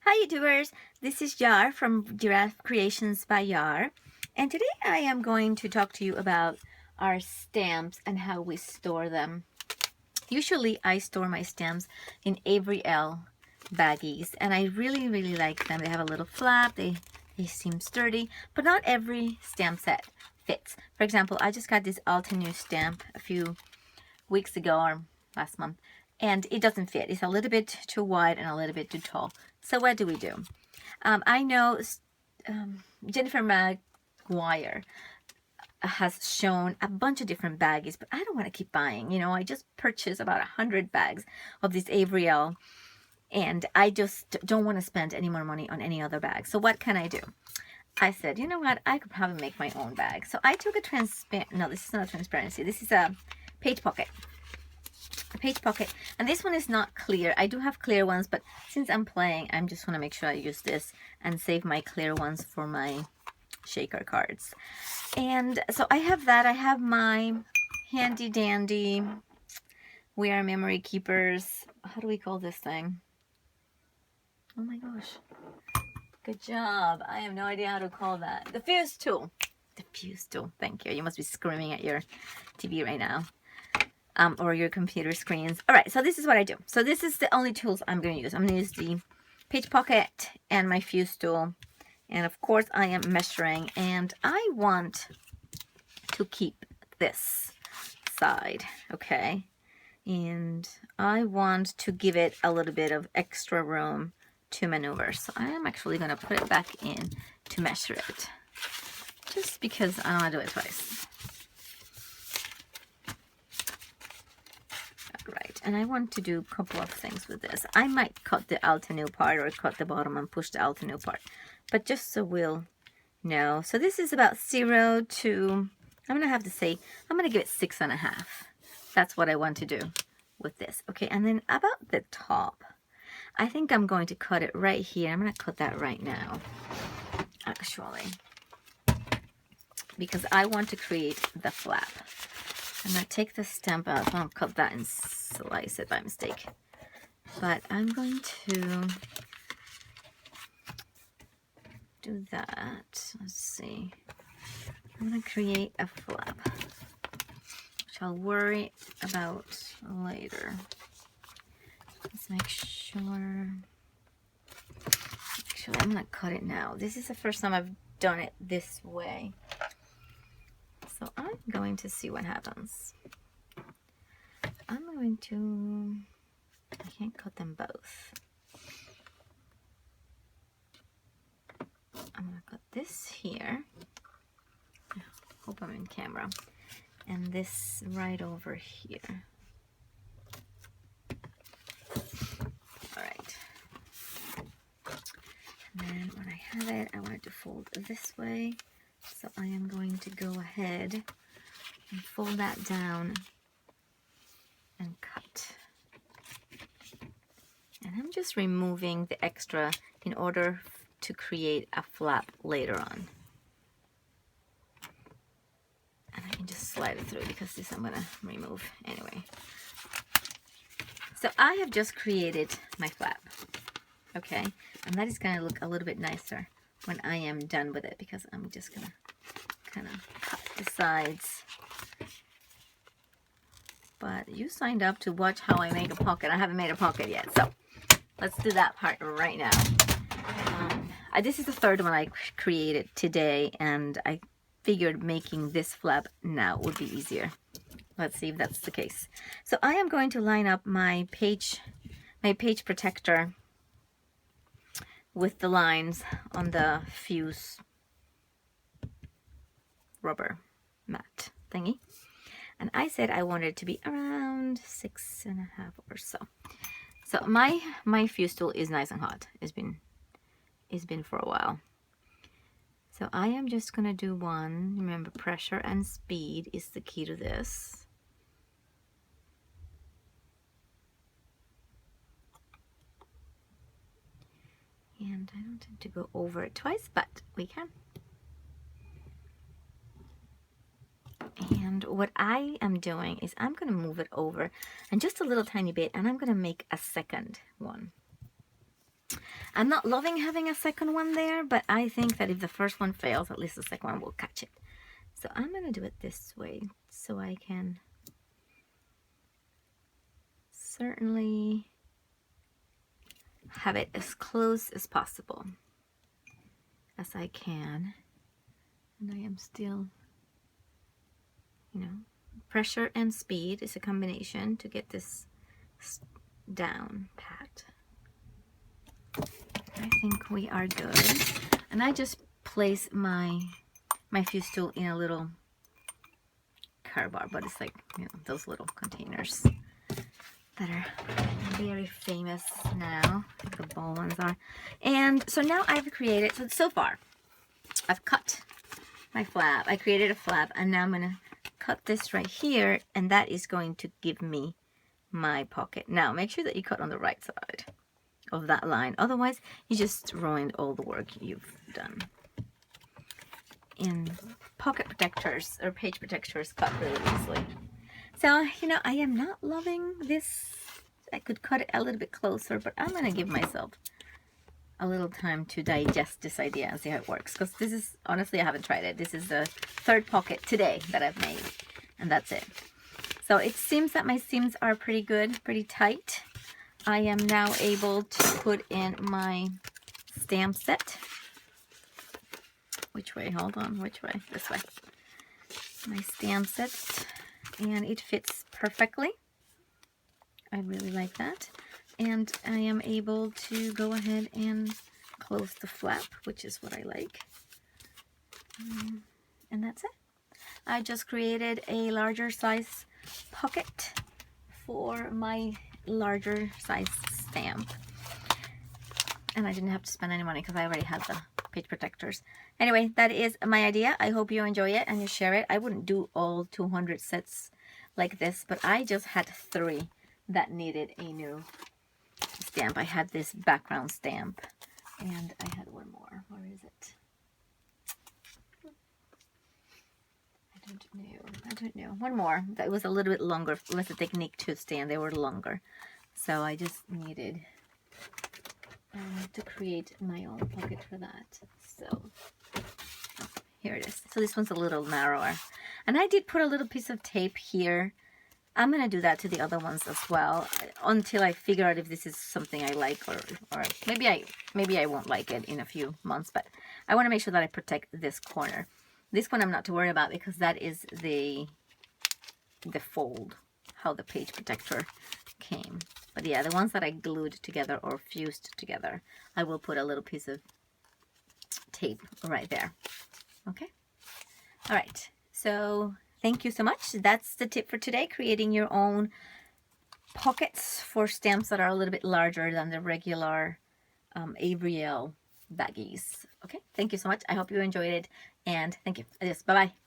Hi YouTubers, this is Yar from Giraffe Creations by Yar, and today I am going to talk to you about our stamps and how we store them. Usually I store my stamps in Avery L baggies, and I really like them. They have a little flap, they seem sturdy, but not every stamp set fits. For example, I just got this Altenew stamp a few weeks ago or last month, and it doesn't fit. It's a little bit too wide and a little bit too tall. So what do we do? I know Jennifer Maguire has shown a bunch of different baggies, but I don't want to keep buying. You know, I just purchased about 100 bags of this Avery L, and I just don't want to spend any more money on any other bag. So what can I do? I said, you know what? I could probably make my own bag. So I took a transparent, no, this is not a transparency. This is a page pocket. A page pocket, and this one is not clear. I do have clear ones, but since I'm playing, I'm just want to make sure I use this and save my clear ones for my shaker cards. And so I have that. I have my handy dandy We Are Memory Keepers. How do we call this thing? Oh my gosh, good job. I have no idea how to call that. The fuse tool. The fuse tool. Thank you. You must be screaming at your TV right now. Or your computer screens. All right, so this is what I do. So this is the only tools I'm going to use. I'm going to use the page pocket and my fuse tool. And of course, I am measuring. And I want to keep this side, okay? And I want to give it a little bit of extra room to maneuver. So I am actually going to put it back in to measure it. Just because I don't want to do it twice. And I want to do a couple of things with this. I might cut the Altenew part or cut the bottom and push the Altenew part. But just so we'll know. So this is about 0 to, I'm going to have to say, I'm going to give it 6.5. That's what I want to do with this. Okay, and then about the top, I think I'm going to cut it right here. I'm going to cut that right now, actually. Because I want to create the flap. I'm going to take the stamp out. I won't cut that and slice it by mistake. But I'm going to do that. Let's see. I'm going to create a flap, which I'll worry about later. Let's make sure. Actually, I'm going to cut it now. This is the first time I've done it this way. So I'm going to see what happens. I'm going to, I can't cut them both. I'm going to cut this here. I hope I'm in camera. And this right over here. All right. And then when I have it, I want it to fold this way. So I am going to go ahead and fold that down and cut. And I'm just removing the extra in order to create a flap later on. And I can just slide it through because this I'm going to remove anyway. So I have just created my flap. Okay, and that is going to look a little bit nicer when I am done with it, because I'm just gonna kind of cut the sides. But you signed up to watch how I make a pocket. I haven't made a pocket yet, so let's do that part right now. This is the third one I created today, and I figured making this flap now would be easier. Let's see if that's the case. So I am going to line up my page protector with the lines on the fuse rubber mat thingy. And I said I wanted it to be around 6.5 or so. So my fuse tool is nice and hot. It's been for a while. So I am just gonna do one. Remember, pressure and speed is the key to this. And I don't have to go over it twice, but we can. And what I am doing is I'm going to move it over and just a little tiny bit, and I'm going to make a second one. I'm not loving having a second one there, but I think that if the first one fails, at least the second one will catch it. So I'm going to do it this way so I can certainly have it as close as possible as I can. And I am still, you know, pressure and speed is a combination to get this down pat. I think we are good. And I just place my fuse tool in a little car bar, but it's like, you know, those little containers that are very famous now, the ball ones are. And so now I've created, so far I've cut my flap. I created a flap, and now I'm gonna cut this right here, and that is going to give me my pocket. Now make sure that you cut on the right side of that line, otherwise you just ruined all the work you've done. In pocket protectors or page protectors cut really easily. So, you know, I am not loving this. I could cut it a little bit closer, but I'm gonna give myself a little time to digest this idea and see how it works, because this is, honestly, I haven't tried it. This is the third pocket today that I've made, and that's it. So it seems that my seams are pretty good, pretty tight. I am now able to put in my stamp set. Which way? Hold on. Which way? This way. My stamp set. And it fits perfectly. I really like that. And I am able to go ahead and close the flap, which is what I like. And that's it. I just created a larger size pocket for my larger size stamp. And I didn't have to spend any money because I already had the page protectors. Anyway, that is my idea. I hope you enjoy it and you share it. I wouldn't do all 200 sets like this, but I just had 3 that needed a new stamp. I had this background stamp, and I had one more. Where is it? I don't know. One more that was a little bit longer. It was a technique to stand. They were longer, so I just needed to create my own pocket for that. So here it is. So this one's a little narrower, and I did put a little piece of tape here. I'm gonna do that to the other ones as well until I figure out if this is something I like, or maybe I won't like it in a few months. But I want to make sure that I protect this corner. This one I'm not too worried about because that is the fold, how the page protector came. But yeah, the ones that I glued together or fused together, I will put a little piece of tape right there. Okay. All right. So thank you so much. That's the tip for today, creating your own pockets for stamps that are a little bit larger than the regular Ariel baggies. Okay. Thank you so much. I hope you enjoyed it, and thank you. Adios. Bye-bye.